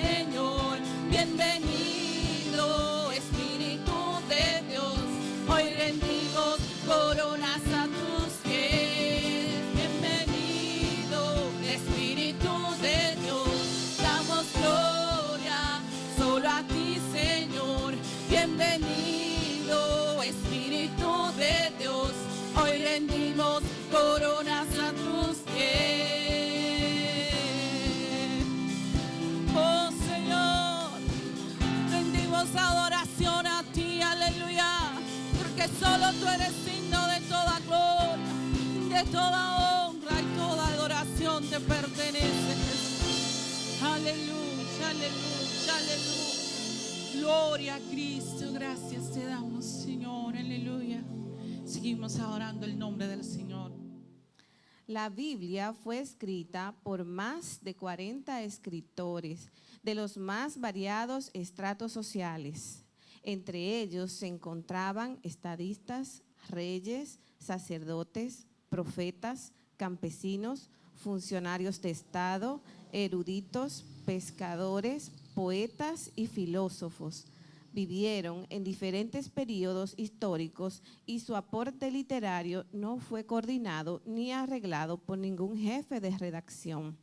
Señor. Bienvenido, Espíritu de Dios. Hoy rendimos coronas a tus pies. Bienvenido, Espíritu de Dios. Damos gloria solo a ti, Señor. Bienvenido, Espíritu de Dios. Hoy rendimos coronas a tus pies. Oh Señor, rendimos adoración a ti, aleluya, porque solo tú eres digno de toda gloria, de toda honra y toda adoración te pertenece, Jesús. Aleluya, aleluya, aleluya. Gloria a Cristo, gracias te damos, Señor, aleluya. Seguimos adorando el nombre del Señor. La Biblia fue escrita por más de 40 escritores de los más variados estratos sociales. Entre ellos se encontraban estadistas, reyes, sacerdotes, profetas, campesinos, funcionarios de Estado, eruditos, pescadores, poetas y filósofos. Vivieron en diferentes periodos históricos y su aporte literario no fue coordinado ni arreglado por ningún jefe de redacción.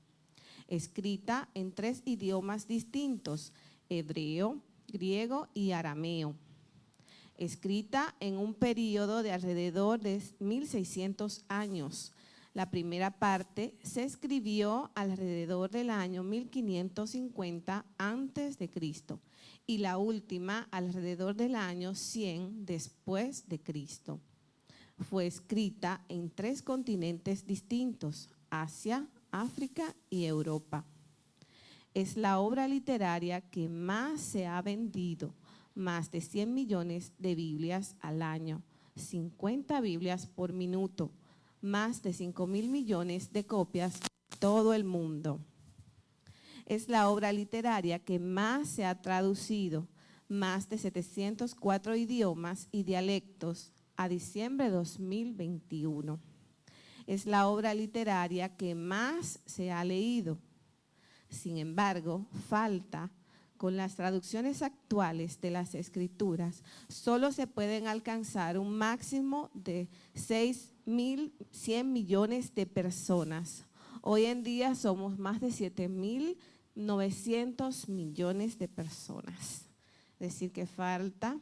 Escrita en 3 idiomas distintos, hebreo, griego y arameo. Escrita en un periodo de alrededor de 1600 años. La primera parte se escribió alrededor del año 1550 a.C. y la última alrededor del año 100 después de Cristo. Fue escrita en 3 continentes distintos, Asia, África y Europa. Es la obra literaria que más se ha vendido, más de 100 millones de Biblias al año, 50 Biblias por minuto, más de 5.000 millones de copias en todo el mundo. Es la obra literaria que más se ha traducido, más de 704 idiomas y dialectos a diciembre de 2021. Es la obra literaria que más se ha leído. Sin embargo, falta, con las traducciones actuales de las Escrituras, solo se pueden alcanzar un máximo de 6.100 millones de personas. Hoy en día somos más de 7.900 millones de personas. Es decir, que falta,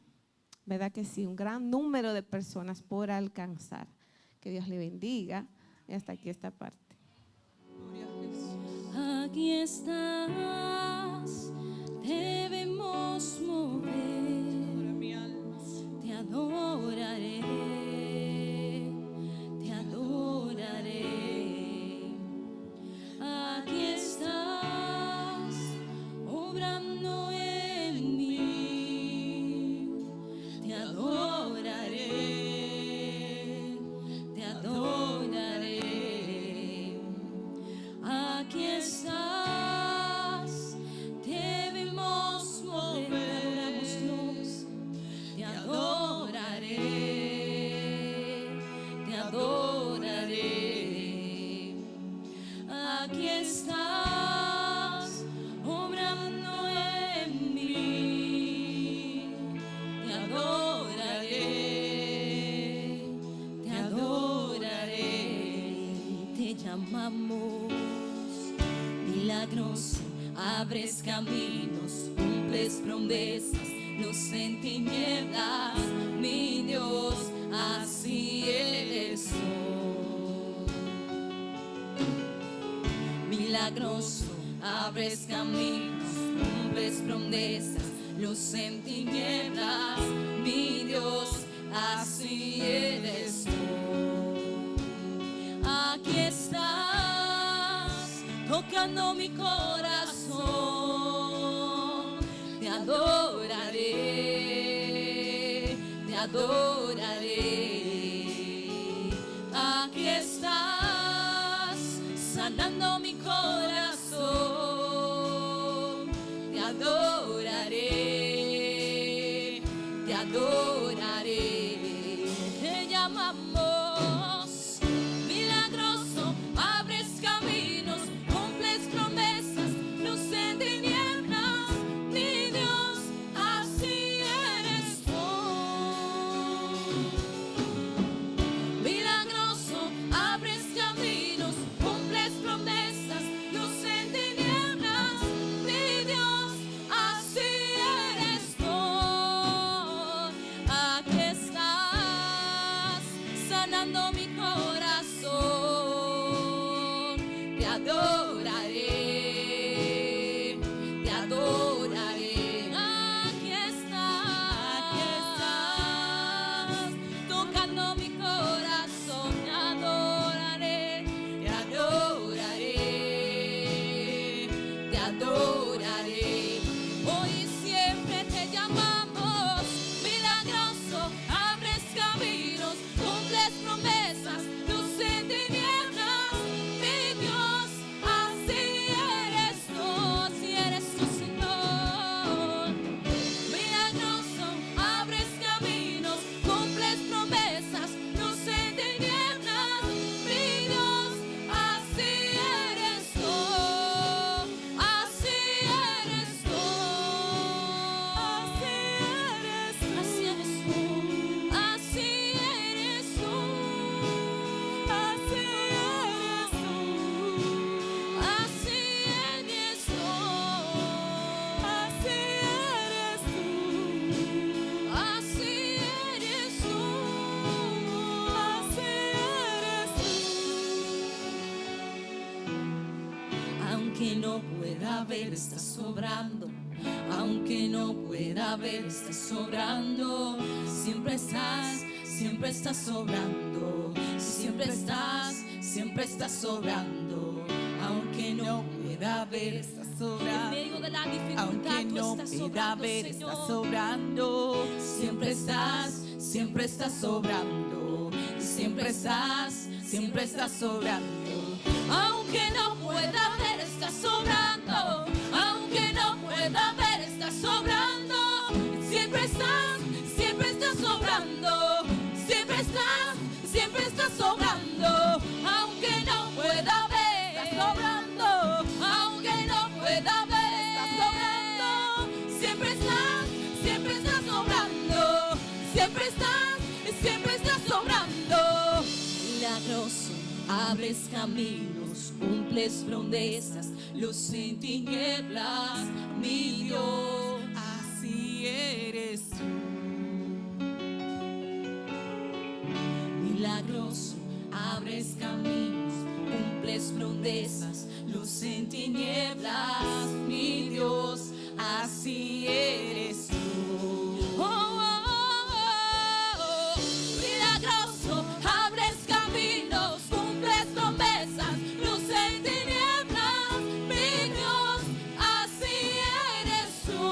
¿verdad que sí? Un gran número de personas por alcanzar. Que Dios le bendiga. Y hasta aquí esta parte. Aquí estás, debemos mover, te adoraré, te adoraré. Aquí estás, obrando en mí, te adoraré, te adoraré. Aquí estás, debemos mover, te adoraré, te adoraré. Aquí estás, obrando en mí, te adoraré, te adoraré. Te llamamos milagroso, abres caminos, cumples promesas, luz en tinieblas, mi Dios, así eres hoy. Milagroso, abres caminos, cumples promesas, luz en tinieblas, mi Dios, así eres hoy. Aquí estás, tocando mi corazón, te adoraré, te adoraré. Aquí estás, sanando mi corazón, te adoraré, te adoraré. Te llamamos milagroso, abres caminos, cumples promesas, luz en tinieblas. no pueda ver, estás sobrando. Aunque no pueda ver, estás sobrando. Siempre estás sobrando. Siempre estás sobrando. Aunque no pueda ver, estás sobrando. En medio de la dificultad, Aunque tú no estás pueda sobrando, ver, Señor. estás sobrando. Siempre estás sobrando. Siempre estás sobrando. Aunque no pueda ver, estás sobrando. Aunque no pueda ver, estás sobrando. Siempre estás sobrando. Siempre estás sobrando. Aunque no pueda ver, estás sobrando. Aunque no pueda ver, estás sobrando. Siempre estás sobrando. Siempre estás sobrando. Milagroso, abres caminos, cumples promesas, luz en tinieblas, mi Dios, así eres tú. Milagroso, abres caminos, cumples promesas, luz en tinieblas, mi Dios, así eres tú. Oh, oh, oh, oh. Milagroso, abres caminos, cumples promesas, luz en tinieblas, mi Dios, así eres tú.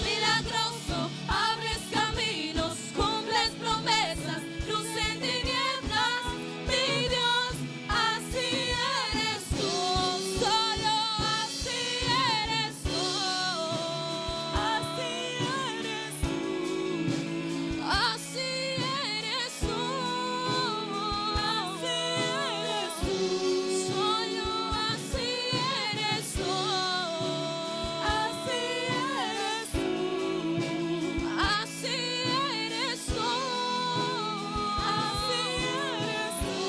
Milagroso, abres caminos, cumples promesas, luz en tinieblas, mi Dios, así eres tú. Solo así eres tú. Así eres tú. Así eres tú. Así eres tú. Solo así eres tú. Así eres tú. Así eres tú. Así eres tú.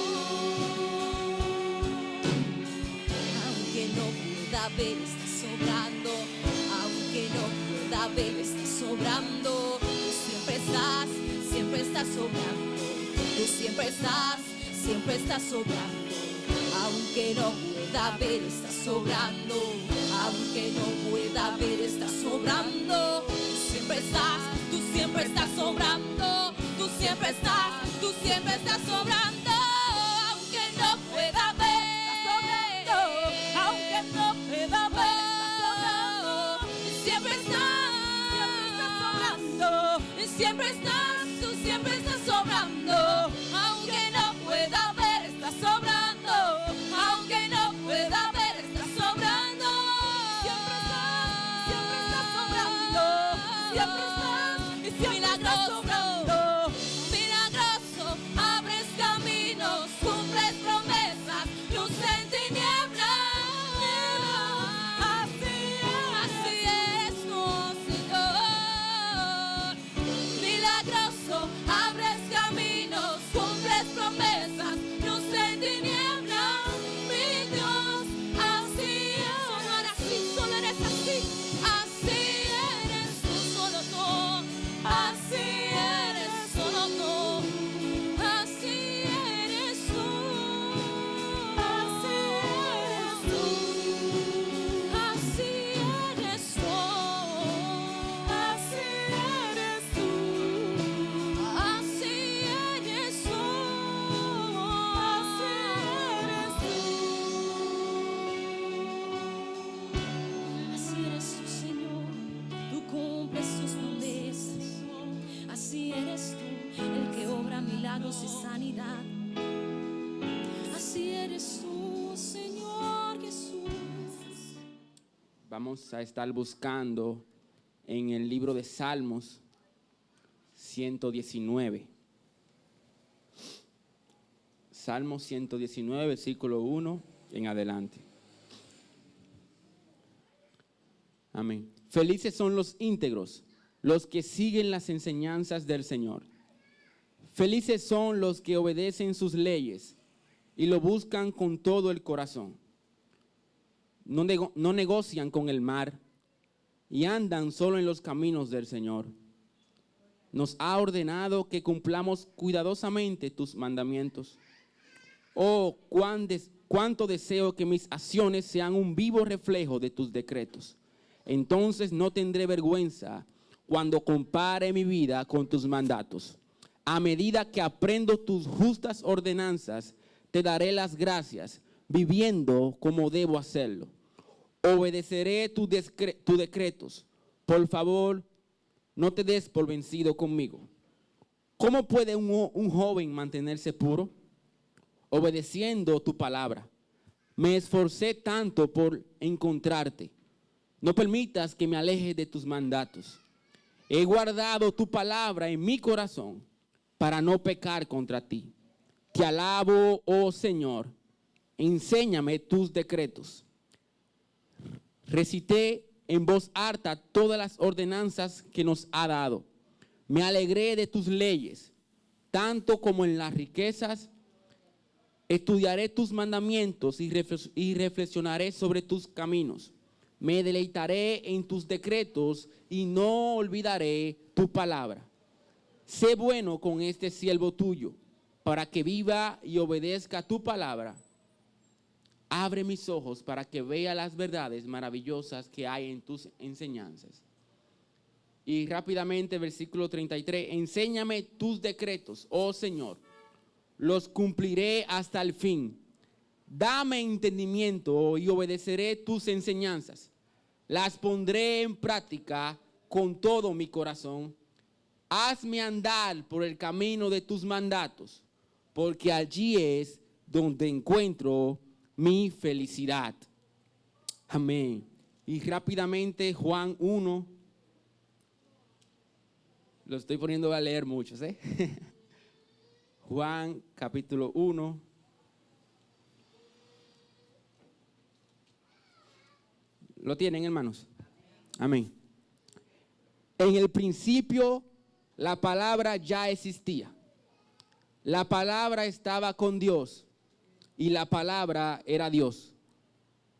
Aunque no pueda ver, estás sobrando. Aunque no pueda ver, estás sobrando. Tú siempre estás sobrando. Tú siempre estás sobrando. Aunque no pueda ver, estás sobrando. Aunque no pueda ver, estás sobrando. Tú siempre estás sobrando. Tú siempre estás sobrando. Aunque no pueda ver, aunque no pueda ver, siempre estás sobrando. Tú siempre estás sobrando. Aunque no pueda ver, estás sobrando. Aunque no pueda ver, estás sobrando. Siempre estás sobrando. Siempre estás sobrando. Milagroso, abres caminos, cumples promesas, luz en tinieblas. Así es, oh Señor. Milagroso, abres caminos, cumples promesas, luz en tinieblas, mi Dios, así es. Solo eres así. Así eres tú, solo tú. Así eres, solo tú. Así eres tú. Así eres tú. Así eres tú. Así eres tú. Así eres tú. Así eres tú, Señor. Tú cumples tus promesas. Así eres tú, el que obra milagros y sanidad. Así eres tú, Señor Jesús. Vamos a estar buscando en el libro de Salmos 119. Salmos 119, versículo 1 en adelante. Amén. Felices son los íntegros, los que siguen las enseñanzas del Señor. Felices son los que obedecen sus leyes y lo buscan con todo el corazón. No negocian con el mar y andan solo en los caminos del Señor. Nos ha ordenado que cumplamos cuidadosamente tus mandamientos. Oh, cuánto deseo que mis acciones sean un vivo reflejo de tus decretos. Entonces no tendré vergüenza cuando compare mi vida con tus mandatos. A medida que aprendo tus justas ordenanzas, te daré las gracias, viviendo como debo hacerlo. Obedeceré tus decretos. Por favor, no te des por vencido conmigo. ¿Cómo puede un joven mantenerse puro? Obedeciendo tu palabra. Me esforcé tanto por encontrarte. No permitas que me aleje de tus mandatos. He guardado tu palabra en mi corazón para no pecar contra ti. Te alabo, oh Señor. Enséñame tus decretos. Recité en voz alta todas las ordenanzas que nos ha dado. Me alegré de tus leyes, tanto como en las riquezas. Estudiaré tus mandamientos y reflexionaré sobre tus caminos. Me deleitaré en tus decretos y no olvidaré tu palabra. Sé bueno con este siervo tuyo, para que viva y obedezca tu palabra. Abre mis ojos para que vea las verdades maravillosas que hay en tus enseñanzas. Y rápidamente, versículo 33, enséñame tus decretos, oh Señor, los cumpliré hasta el fin. Dame entendimiento y obedeceré tus enseñanzas. Las pondré en práctica con todo mi corazón. Hazme andar por el camino de tus mandatos, porque allí es donde encuentro mi felicidad. Amén. Y rápidamente, Juan 1. Lo estoy poniendo a leer muchos, Juan capítulo 1. ¿Lo tienen, hermanos? Amén. En el principio la palabra ya existía. La palabra estaba con Dios y la palabra era Dios.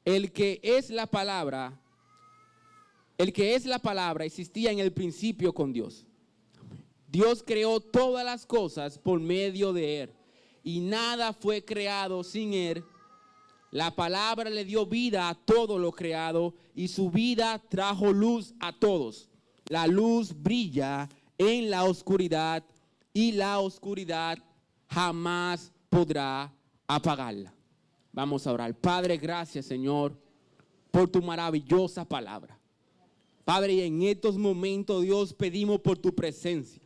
El que es la palabra existía en el principio con Dios. Dios creó todas las cosas por medio de Él y nada fue creado sin Él. La palabra le dio vida a todo lo creado y su vida trajo luz a todos. La luz brilla en la oscuridad y la oscuridad jamás podrá apagarla. Vamos a orar. Padre, gracias, Señor, por tu maravillosa palabra. Padre, en estos momentos, Dios, pedimos por tu presencia.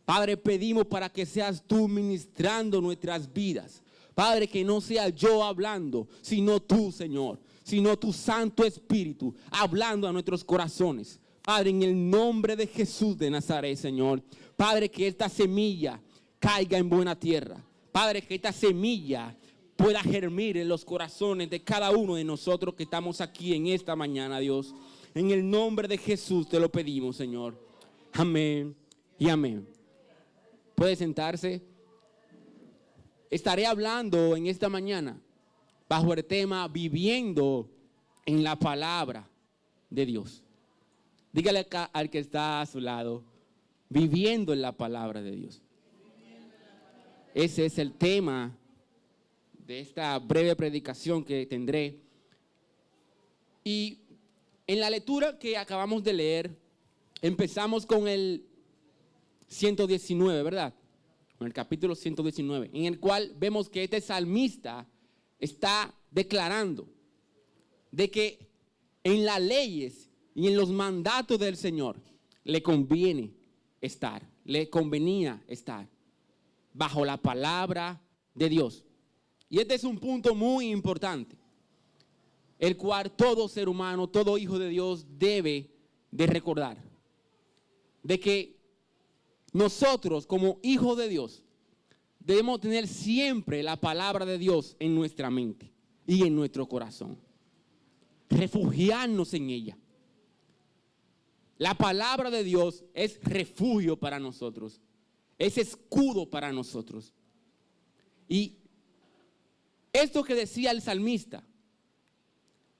Padre, pedimos para que seas tú ministrando nuestras vidas. Padre, que no sea yo hablando, sino tú, Señor, sino tu Santo Espíritu hablando a nuestros corazones. Padre, en el nombre de Jesús de Nazaret, Señor. Padre, que esta semilla caiga en buena tierra. Padre, que esta semilla pueda germir en los corazones de cada uno de nosotros que estamos aquí en esta mañana, Dios. En el nombre de Jesús te lo pedimos, Señor. Amén y amén. Puede sentarse. Estaré hablando en esta mañana bajo el tema viviendo en la palabra de Dios. Dígale acá al que está a su lado, viviendo en la palabra de Dios. Ese es el tema de esta breve predicación que tendré. Y en la lectura que acabamos de leer, empezamos con el 119, ¿verdad? En el capítulo 119, en el cual vemos que este salmista está declarando de que en las leyes y en los mandatos del Señor le convenía estar bajo la palabra de Dios. Y este es un punto muy importante, el cual todo ser humano, todo hijo de Dios debe de recordar, de que nosotros como hijos de Dios debemos tener siempre la palabra de Dios en nuestra mente y en nuestro corazón. Refugiarnos en ella. La palabra de Dios es refugio para nosotros. Es escudo para nosotros. Y esto que decía el salmista,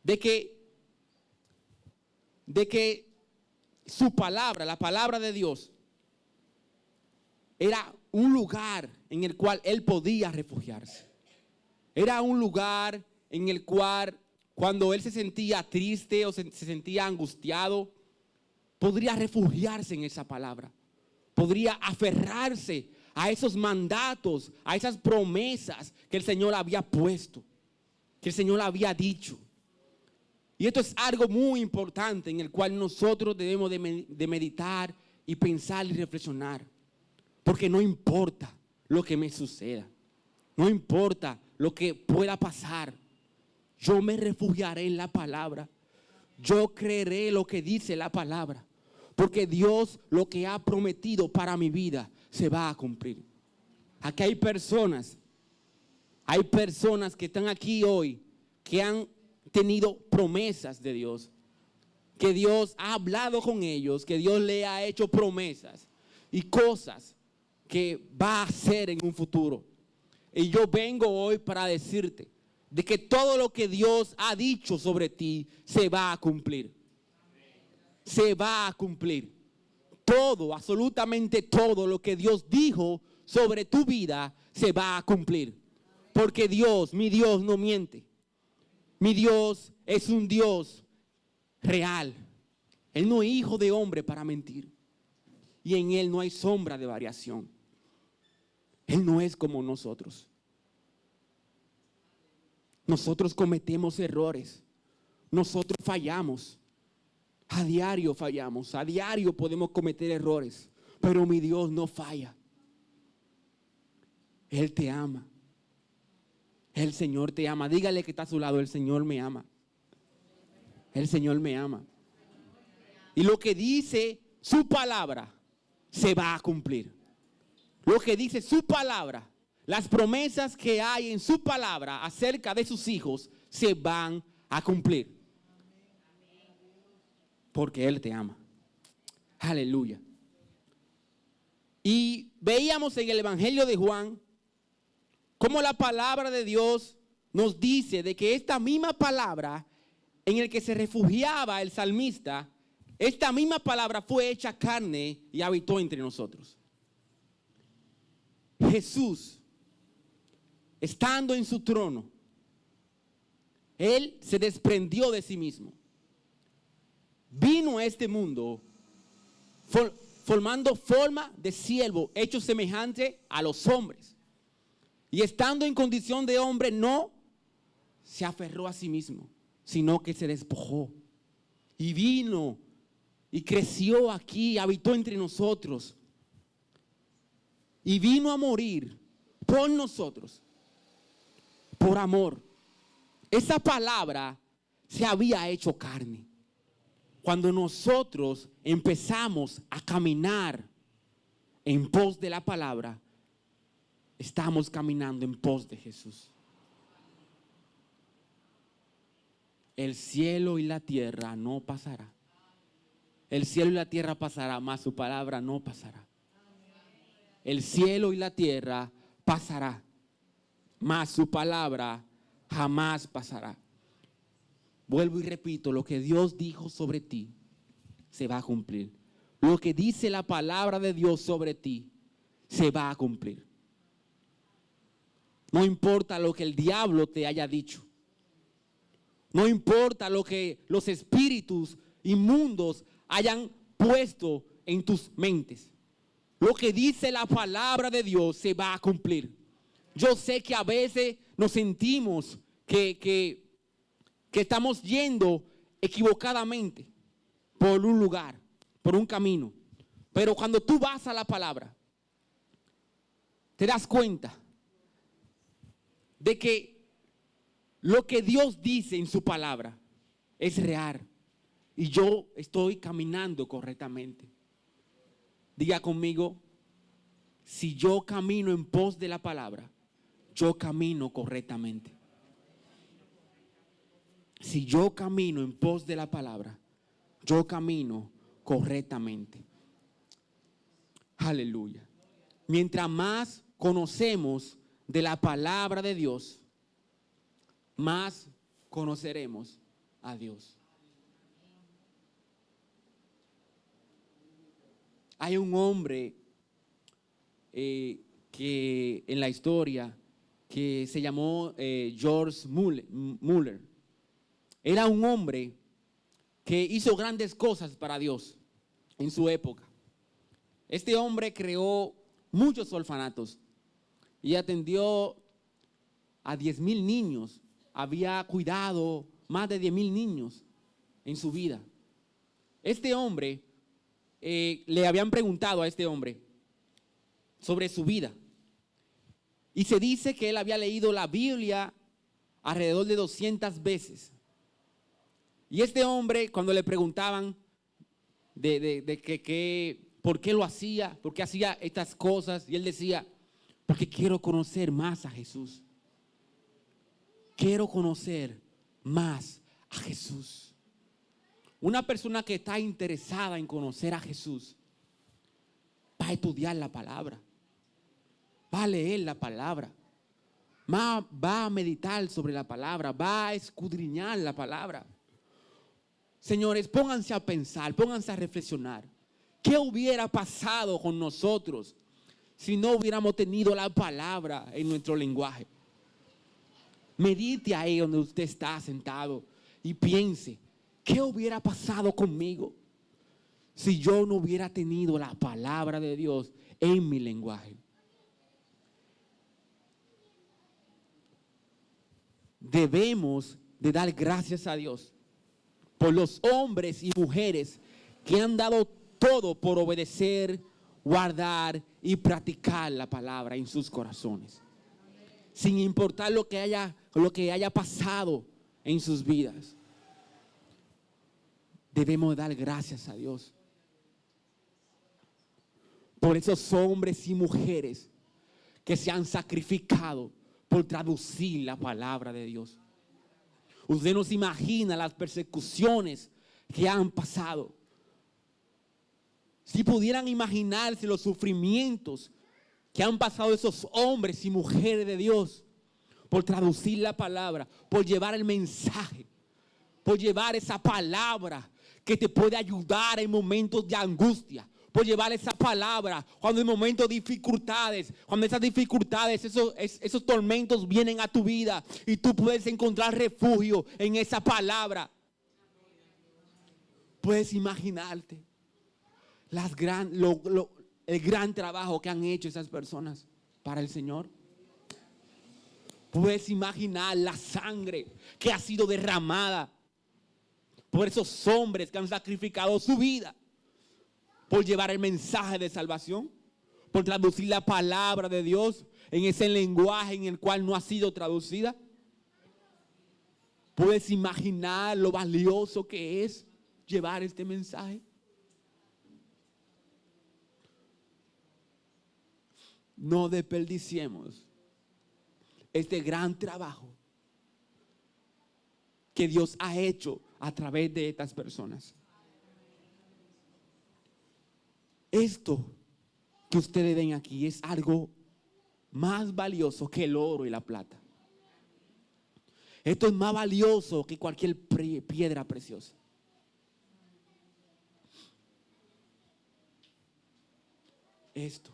de que su palabra, la palabra de Dios, era un lugar en el cual él podía refugiarse. Era un lugar en el cual cuando él se sentía triste o se sentía angustiado, podría refugiarse en esa palabra. Podría aferrarse a esos mandatos, a esas promesas que el Señor había puesto, que el Señor había dicho. Y esto es algo muy importante en el cual nosotros debemos de meditar y pensar y reflexionar. Porque no importa lo que me suceda, no importa lo que pueda pasar, yo me refugiaré en la palabra. Yo creeré lo que dice la palabra. Porque Dios lo que ha prometido para mi vida se va a cumplir. Aquí hay personas que están aquí hoy que han tenido promesas de Dios. Que Dios ha hablado con ellos, que Dios le ha hecho promesas y cosas que va a hacer en un futuro. Y yo vengo hoy para decirte de que todo lo que Dios ha dicho sobre ti se va a cumplir. Se va a cumplir. Todo, absolutamente todo lo que Dios dijo sobre tu vida se va a cumplir. Porque Dios, mi Dios no miente. Mi Dios es un Dios real. Él no es hijo de hombre para mentir. Y en Él no hay sombra de variación. Él no es como nosotros. Nosotros cometemos errores. Nosotros fallamos. A diario fallamos. A diario podemos cometer errores. Pero mi Dios no falla. Él te ama. El Señor te ama. Dígale que está a su lado. El Señor me ama. El Señor me ama. Y lo que dice su palabra se va a cumplir. Lo que dice su palabra, las promesas que hay en su palabra acerca de sus hijos se van a cumplir. Porque Él te ama. Aleluya. Y veíamos en el Evangelio de Juan cómo la palabra de Dios nos dice de que esta misma palabra en el que se refugiaba el salmista, esta misma palabra fue hecha carne y habitó entre nosotros. Jesús, estando en su trono, Él se desprendió de sí mismo. Vino a este mundo formando forma de siervo, hecho semejante a los hombres. Y estando en condición de hombre, no se aferró a sí mismo, sino que se despojó. Y vino y creció aquí, habitó entre nosotros. Y vino a morir por nosotros, por amor. Esa palabra se había hecho carne. Cuando nosotros empezamos a caminar en pos de la palabra, estamos caminando en pos de Jesús. El cielo y la tierra no pasará. El cielo y la tierra pasará, mas su palabra no pasará. El cielo y la tierra pasará, mas su palabra jamás pasará. Vuelvo y repito, lo que Dios dijo sobre ti se va a cumplir. Lo que dice la palabra de Dios sobre ti se va a cumplir. No importa lo que el diablo te haya dicho. No importa lo que los espíritus inmundos hayan puesto en tus mentes. Lo que dice la palabra de Dios se va a cumplir. Yo sé que a veces nos sentimos que estamos yendo equivocadamente por un lugar, por un camino. Pero cuando tú vas a la palabra, te das cuenta de que lo que Dios dice en su palabra es real. Y yo estoy caminando correctamente. Diga conmigo, si yo camino en pos de la palabra, yo camino correctamente. Si yo camino en pos de la palabra, yo camino correctamente. Aleluya. Mientras más conocemos de la palabra de Dios, más conoceremos a Dios. Hay un hombre que en la historia que se llamó George Muller. Era un hombre que hizo grandes cosas para Dios en su época. Este hombre creó muchos orfanatos y atendió a 10,000 niños. Había cuidado más de 10,000 niños en su vida. Este hombre, le habían preguntado a este hombre sobre su vida. Y se dice que él había leído la Biblia alrededor de 200 veces. Y este hombre, cuando le preguntaban por qué lo hacía, por qué hacía estas cosas, y él decía, porque quiero conocer más a Jesús. Quiero conocer más a Jesús. Una persona que está interesada en conocer a Jesús va a estudiar la palabra, va a leer la palabra, va a meditar sobre la palabra, va a escudriñar la palabra. Señores, pónganse a pensar, pónganse a reflexionar. ¿Qué hubiera pasado con nosotros si no hubiéramos tenido la palabra en nuestro lenguaje? Medite ahí donde usted está sentado y piense, ¿qué hubiera pasado conmigo si yo no hubiera tenido la palabra de Dios en mi lenguaje? Debemos de dar gracias a Dios por los hombres y mujeres que han dado todo por obedecer, guardar y practicar la palabra en sus corazones, sin importar lo que haya pasado en sus vidas. Debemos dar gracias a Dios por esos hombres y mujeres que se han sacrificado por traducir la palabra de Dios. Usted no se imagina las persecuciones que han pasado. Si pudieran imaginarse los sufrimientos que han pasado esos hombres y mujeres de Dios por traducir la palabra, por llevar el mensaje, por llevar esa palabra que te puede ayudar en momentos de angustia, por llevar esa palabra cuando en momentos de dificultades, cuando esas dificultades, esos tormentos vienen a tu vida y tú puedes encontrar refugio en esa palabra. Puedes imaginarte el gran trabajo que han hecho esas personas para el Señor. Puedes imaginar la sangre que ha sido derramada por esos hombres que han sacrificado su vida por llevar el mensaje de salvación, por traducir la palabra de Dios en ese lenguaje en el cual no ha sido traducida. ¿Puedes imaginar lo valioso que es llevar este mensaje? No desperdiciemos este gran trabajo que Dios ha hecho a través de estas personas. Esto que ustedes ven aquí es algo más valioso que el oro y la plata. Esto es más valioso que cualquier piedra preciosa. Esto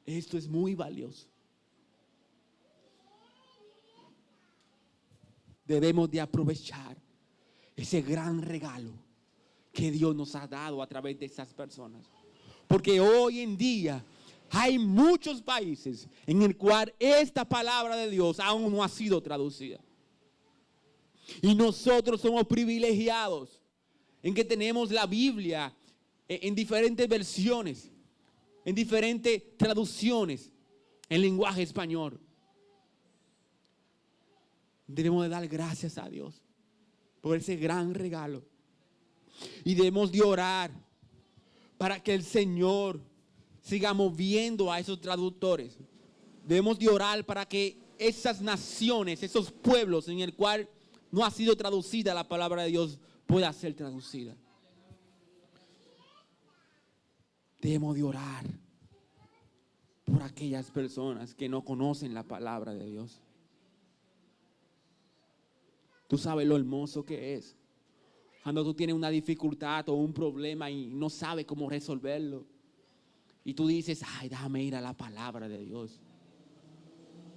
es muy valioso. Debemos de aprovechar ese gran regalo que Dios nos ha dado a través de esas personas. Porque hoy en día hay muchos países en el cual esta palabra de Dios aún no ha sido traducida. Y nosotros somos privilegiados en que tenemos la Biblia en diferentes versiones, en diferentes traducciones en lenguaje español. Debemos de dar gracias a Dios por ese gran regalo. Y debemos de orar para que el Señor siga moviendo a esos traductores. Debemos de orar para que esas naciones, esos pueblos en el cual no ha sido traducida la palabra de Dios, pueda ser traducida. Debemos de orar por aquellas personas que no conocen la palabra de Dios. Tú sabes lo hermoso que es cuando tú tienes una dificultad o un problema y no sabes cómo resolverlo. Y tú dices, ay, déjame ir a la palabra de Dios.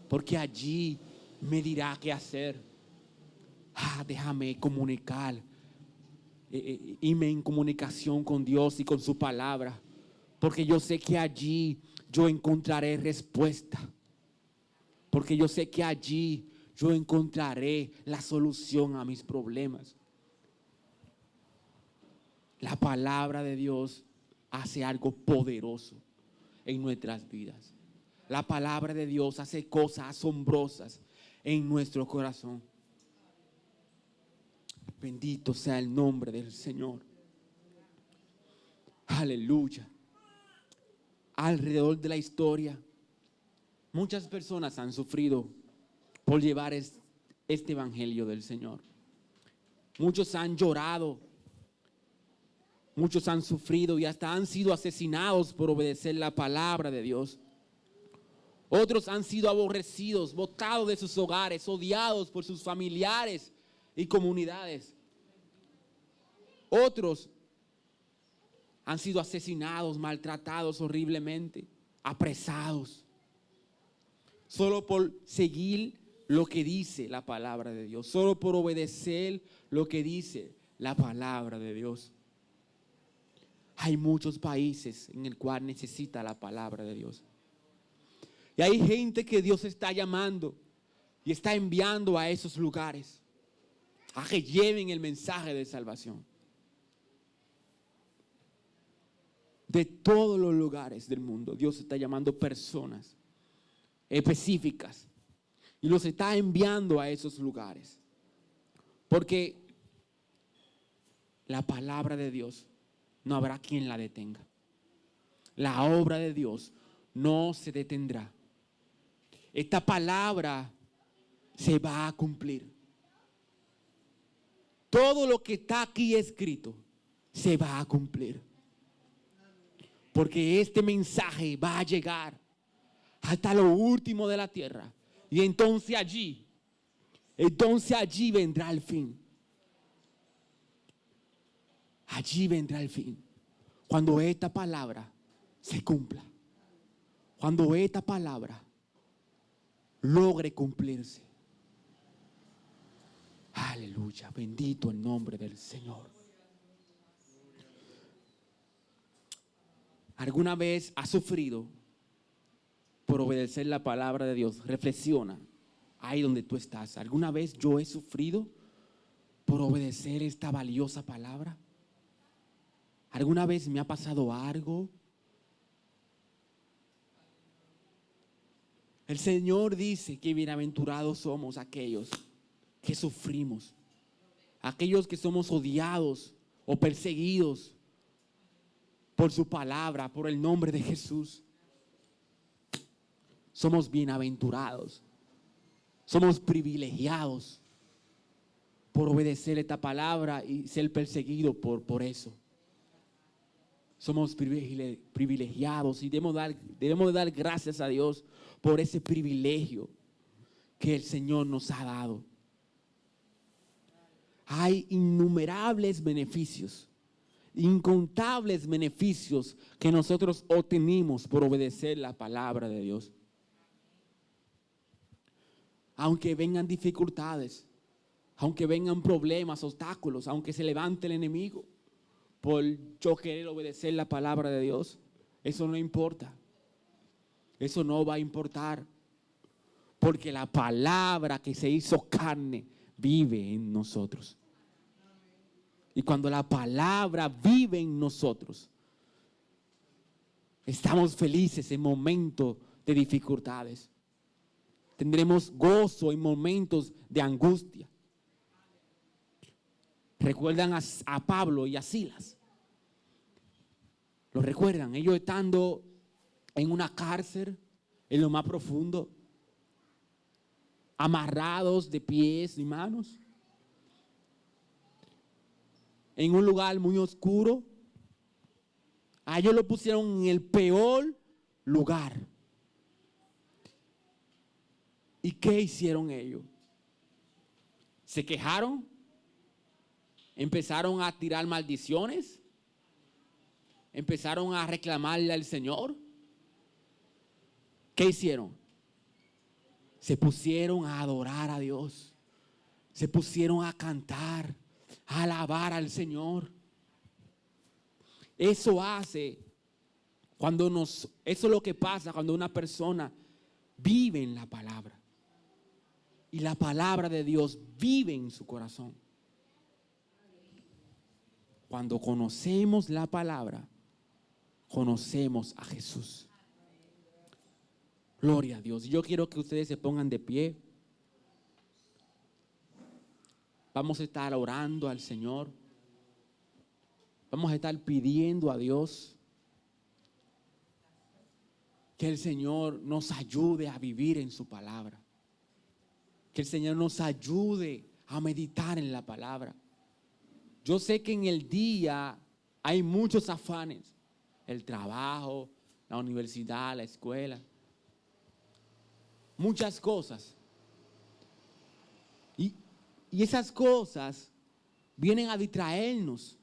porque allí me dirá qué hacer. Déjame comunicar, irme en comunicación con Dios y con su palabra, porque yo sé que allí yo encontraré respuesta, porque yo sé que allí yo encontraré la solución a mis problemas. La palabra de Dios hace algo poderoso en nuestras vidas. La palabra de Dios hace cosas asombrosas en nuestro corazón. Bendito sea el nombre del Señor. Aleluya. Alrededor de la historia, muchas personas han sufrido por llevar este evangelio del Señor. Muchos han llorado, muchos han sufrido y hasta han sido asesinados por obedecer la palabra de Dios. Otros han sido aborrecidos, botados de sus hogares, odiados por sus familiares y comunidades. Otros han sido asesinados, maltratados horriblemente, apresados, solo por seguir lo que dice la palabra de Dios, solo por obedecer lo que dice la palabra de Dios. Hay muchos países en el cual necesita la palabra de Dios. Y hay gente que Dios está llamando y está enviando a esos lugares a que lleven el mensaje de salvación. De todos los lugares del mundo, Dios está llamando personas específicas y los está enviando a esos lugares. Porque la palabra de Dios no habrá quien la detenga. La obra de Dios no se detendrá. Esta palabra se va a cumplir. Todo lo que está aquí escrito se va a cumplir. Porque este mensaje va a llegar hasta lo último de la tierra. Y entonces allí vendrá el fin. Allí vendrá el fin. Cuando esta palabra se cumpla. Cuando esta palabra logre cumplirse. Aleluya, bendito el nombre del Señor. ¿Alguna vez has sufrido por obedecer la palabra de Dios? Reflexiona ahí donde tú estás. ¿Alguna vez yo he sufrido por obedecer esta valiosa palabra? ¿Alguna vez me ha pasado algo? El Señor dice que bienaventurados somos aquellos que sufrimos, aquellos que somos odiados o perseguidos por su palabra, por el nombre de Jesús. Somos bienaventurados, somos privilegiados por obedecer esta palabra y ser perseguidos por eso. Somos privilegiados y debemos dar gracias a Dios por ese privilegio que el Señor nos ha dado. Hay innumerables beneficios, incontables beneficios que nosotros obtenimos por obedecer la palabra de Dios. Aunque vengan dificultades, aunque vengan problemas, obstáculos, aunque se levante el enemigo por yo querer obedecer la palabra de Dios, eso no importa. Eso no va a importar, porque la palabra que se hizo carne vive en nosotros. Y cuando la palabra vive en nosotros, estamos felices en momentos de dificultades. Tendremos gozo en momentos de angustia. ¿Recuerdan a Pablo y a Silas? ¿Lo recuerdan? Ellos estando en una cárcel, en lo más profundo, amarrados de pies y manos, en un lugar muy oscuro. A ellos lo pusieron en el peor lugar. ¿Y qué hicieron ellos? ¿Se quejaron? ¿Empezaron a tirar maldiciones? ¿Empezaron a reclamarle al Señor? ¿Qué hicieron? se pusieron a adorar a Dios, se pusieron a cantar, a alabar al Señor. Eso es lo que pasa cuando una persona vive en la palabra. Y la palabra de Dios vive en su corazón. Cuando conocemos la palabra, conocemos a Jesús. Gloria a Dios. Yo quiero que ustedes se pongan de pie. Vamos a estar orando al Señor. Vamos a estar pidiendo a Dios que el Señor nos ayude a vivir en su palabra. Que el Señor nos ayude a meditar en la palabra. Yo sé que en el día hay muchos afanes. El trabajo, la universidad, la escuela. Muchas cosas. Y esas cosas vienen a distraernos.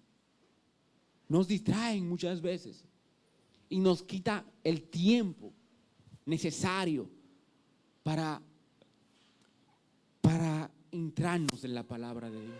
Nos distraen muchas veces. Y nos quita el tiempo necesario para entrarnos en la palabra de Dios.